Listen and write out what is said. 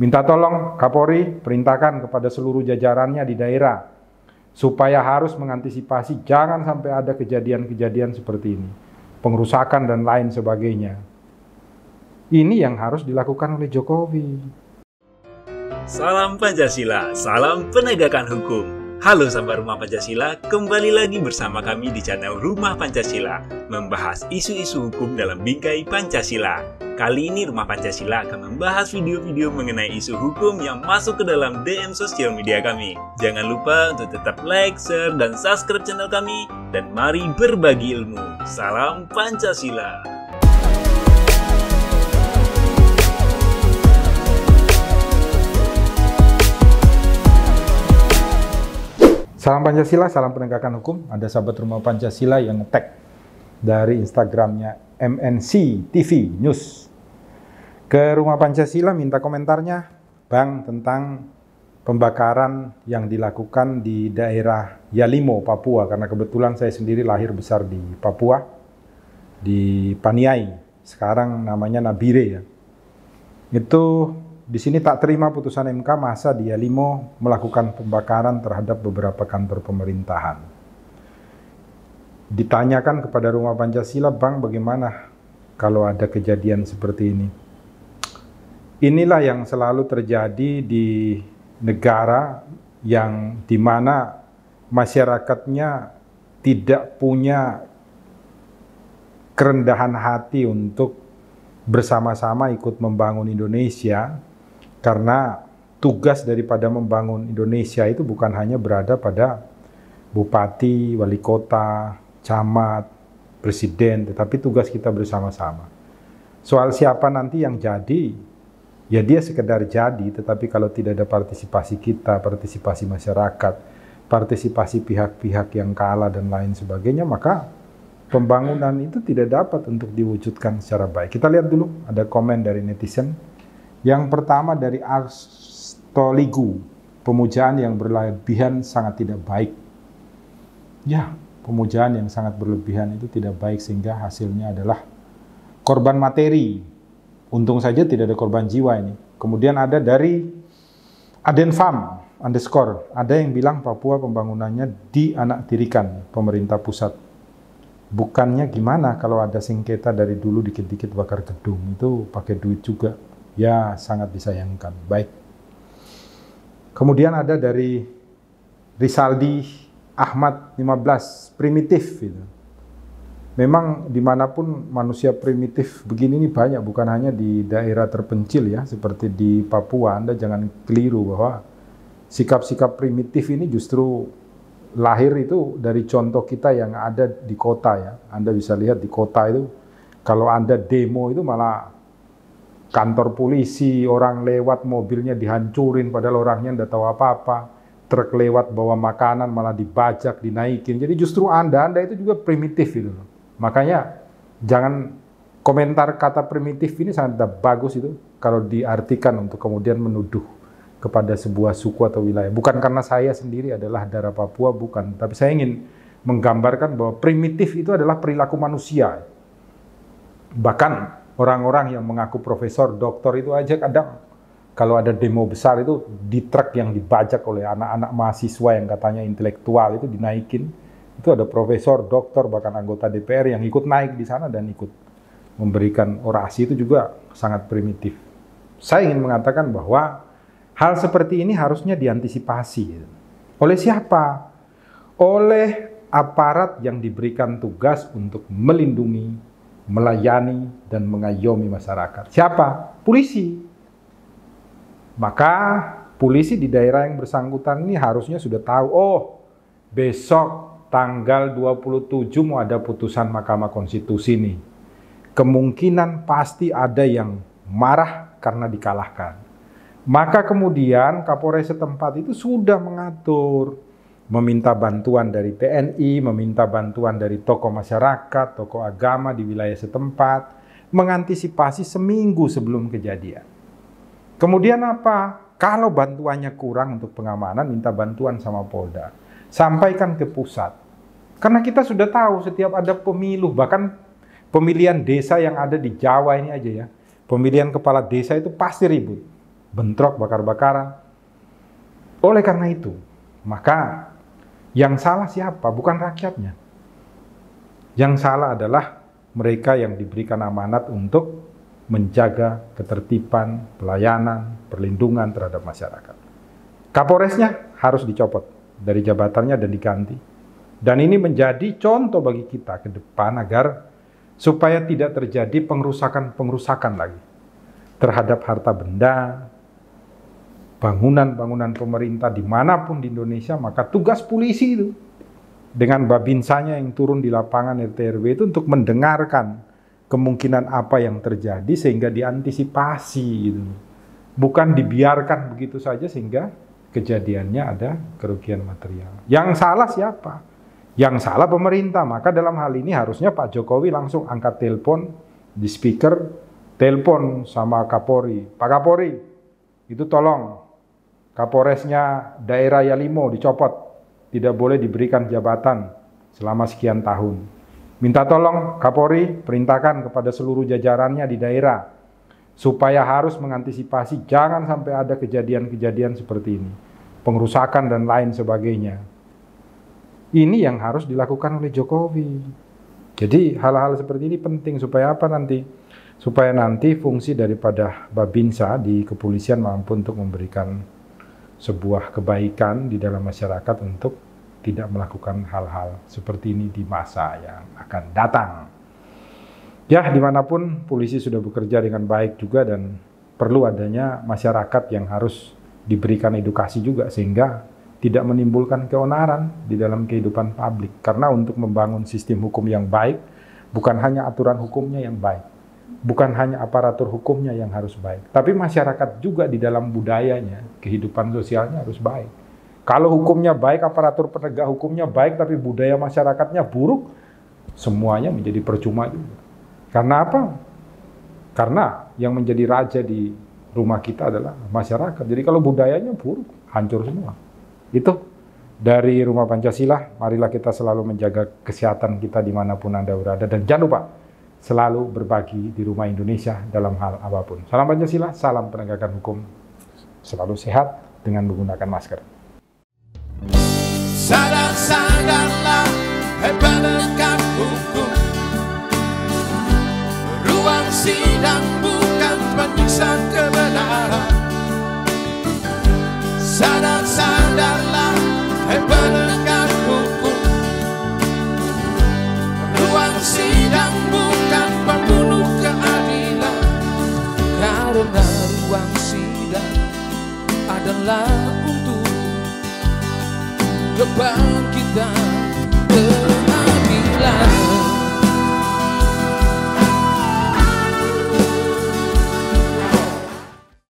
Minta tolong Kapolri perintahkan kepada seluruh jajarannya di daerah supaya harus mengantisipasi jangan sampai ada kejadian-kejadian seperti ini, pengerusakan dan lain sebagainya. Ini yang harus dilakukan oleh Jokowi. Salam Pancasila, salam penegakan hukum. Halo sahabat Rumah Pancasila, kembali lagi bersama kami di channel Rumah Pancasila, membahas isu-isu hukum dalam bingkai Pancasila. Kali ini Rumah Pancasila akan membahas video-video mengenai isu hukum yang masuk ke dalam DM sosial media kami. Jangan lupa untuk tetap like, share, dan subscribe channel kami, dan mari berbagi ilmu. Salam Pancasila. Salam Pancasila, salam penegakan hukum. Ada sahabat Rumah Pancasila yang nge-tag dari Instagramnya MNC TV News ke Rumah Pancasila, minta komentarnya, Bang, tentang pembakaran yang dilakukan di daerah Yalimo, Papua. Karena kebetulan saya sendiri lahir besar di Papua, di Paniai, sekarang namanya Nabire ya. Itu di sini tak terima putusan MK masa di Yalimo melakukan pembakaran terhadap beberapa kantor pemerintahan. Ditanyakan kepada Rumah Pancasila, Bang, bagaimana kalau ada kejadian seperti ini? Inilah yang selalu terjadi di negara yang dimana masyarakatnya tidak punya kerendahan hati untuk bersama-sama ikut membangun Indonesia, karena tugas daripada membangun Indonesia itu bukan hanya berada pada bupati, wali kota, camat, presiden, tetapi tugas kita bersama-sama. Soal siapa nanti yang jadi, ya dia sekedar jadi, tetapi kalau tidak ada partisipasi kita, partisipasi masyarakat, partisipasi pihak-pihak yang kalah dan lain sebagainya, maka pembangunan itu tidak dapat untuk diwujudkan secara baik. Kita lihat dulu, ada komen dari netizen. Yang pertama dari Arstoligu, pemujaan yang berlebihan sangat tidak baik. Ya, pemujaan yang sangat berlebihan itu tidak baik sehingga hasilnya adalah korban materi. Untung saja tidak ada korban jiwa ini. Kemudian ada dari Adenfam _ ada yang bilang Papua pembangunannya dianaktirikan pemerintah pusat. Bukannya gimana kalau ada sengketa dari dulu dikit-dikit bakar gedung, itu pakai duit juga. Ya, sangat disayangkan. Baik. Kemudian ada dari Risaldi Ahmad 15, primitif. Gitu. Memang dimanapun manusia primitif begini ini banyak, bukan hanya di daerah terpencil ya, seperti di Papua. Anda jangan keliru bahwa sikap-sikap primitif ini justru lahir itu dari contoh kita yang ada di kota ya. Anda bisa lihat di kota itu, kalau Anda demo itu malah kantor polisi, orang lewat mobilnya dihancurin padahal orangnya tidak tahu apa-apa. Truk lewat bawa makanan malah dibajak, dinaikin. Jadi justru Anda itu juga primitif gitu. Makanya jangan komentar kata primitif ini sangat bagus itu kalau diartikan untuk kemudian menuduh kepada sebuah suku atau wilayah. Bukan karena saya sendiri adalah darah Papua, bukan. Tapi saya ingin menggambarkan bahwa primitif itu adalah perilaku manusia. Bahkan orang-orang yang mengaku profesor, doktor itu aja kadang kalau ada demo besar itu di truk yang dibajak oleh anak-anak mahasiswa yang katanya intelektual itu dinaikin. Itu ada profesor, doktor, bahkan anggota DPR yang ikut naik di sana dan ikut memberikan orasi, itu juga sangat primitif. Saya ingin mengatakan bahwa hal seperti ini harusnya diantisipasi. Oleh siapa? Oleh aparat yang diberikan tugas untuk melindungi, melayani, dan mengayomi masyarakat. Siapa? Polisi. Maka polisi di daerah yang bersangkutan ini harusnya sudah tahu, oh besok tanggal 27 mau ada putusan Mahkamah Konstitusi nih. Kemungkinan pasti ada yang marah karena dikalahkan. Maka kemudian Kapolres setempat itu sudah mengatur, meminta bantuan dari TNI, meminta bantuan dari tokoh masyarakat, tokoh agama di wilayah setempat, mengantisipasi seminggu sebelum kejadian. Kemudian apa? Kalau bantuannya kurang untuk pengamanan, minta bantuan sama Polda. Sampaikan ke pusat. Karena kita sudah tahu setiap ada pemilu, bahkan pemilihan desa yang ada di Jawa ini aja ya, pemilihan kepala desa itu pasti ribut. bentrok, bakar-bakaran. Oleh karena itu, maka yang salah siapa? Bukan rakyatnya. Yang salah adalah mereka yang diberikan amanat untuk menjaga ketertiban, pelayanan, perlindungan terhadap masyarakat. Kapolresnya harus dicopot dari jabatannya dan diganti. Dan ini menjadi contoh bagi kita ke depan agar supaya tidak terjadi pengerusakan lagi terhadap harta benda, bangunan-bangunan pemerintah dimanapun di Indonesia. Maka tugas polisi itu dengan babinsanya yang turun di lapangan RT/RW itu untuk mendengarkan kemungkinan apa yang terjadi sehingga diantisipasi gitu. Bukan dibiarkan begitu saja sehingga kejadiannya ada kerugian material. Yang salah siapa? Yang salah pemerintah. Maka dalam hal ini harusnya Pak Jokowi langsung angkat telepon di speaker, telepon sama Kapolri. Pak Kapolri, itu tolong Kapolresnya daerah Yalimo dicopot, tidak boleh diberikan jabatan selama sekian tahun. Minta tolong Kapolri perintahkan kepada seluruh jajarannya di daerah supaya harus mengantisipasi jangan sampai ada kejadian-kejadian seperti ini, pengerusakan dan lain sebagainya. Ini yang harus dilakukan oleh Jokowi. Jadi hal-hal seperti ini penting supaya apa nanti? Supaya nanti fungsi daripada Babinsa di kepolisian mampu untuk memberikan sebuah kebaikan di dalam masyarakat untuk tidak melakukan hal-hal seperti ini di masa yang akan datang. Ya, dimanapun polisi sudah bekerja dengan baik juga dan perlu adanya masyarakat yang harus diberikan edukasi juga sehingga tidak menimbulkan keonaran di dalam kehidupan publik. Karena untuk membangun sistem hukum yang baik, bukan hanya aturan hukumnya yang baik, bukan hanya aparatur hukumnya yang harus baik, tapi masyarakat juga di dalam budayanya, kehidupan sosialnya harus baik. Kalau hukumnya baik, aparatur penegak hukumnya baik, tapi budaya masyarakatnya buruk, semuanya menjadi percuma juga. Karena apa? Karena yang menjadi raja di rumah kita adalah masyarakat. Jadi kalau budayanya buruk, hancur semua. Itu dari Rumah Pancasila, marilah kita selalu menjaga kesehatan kita dimanapun Anda berada. Dan jangan lupa, selalu berbagi di Rumah Indonesia dalam hal apapun. Salam Pancasila, salam penegakan hukum. Selalu sehat dengan menggunakan masker. Sadarlah, hai penegak hukum. Ruang sidang bukan penyiksa kebenaran. Sadarlah, hai penegak hukum. Ruang sidang bukan pembunuh keadilan. Karena ruang sidang adalah untuk kebangkitan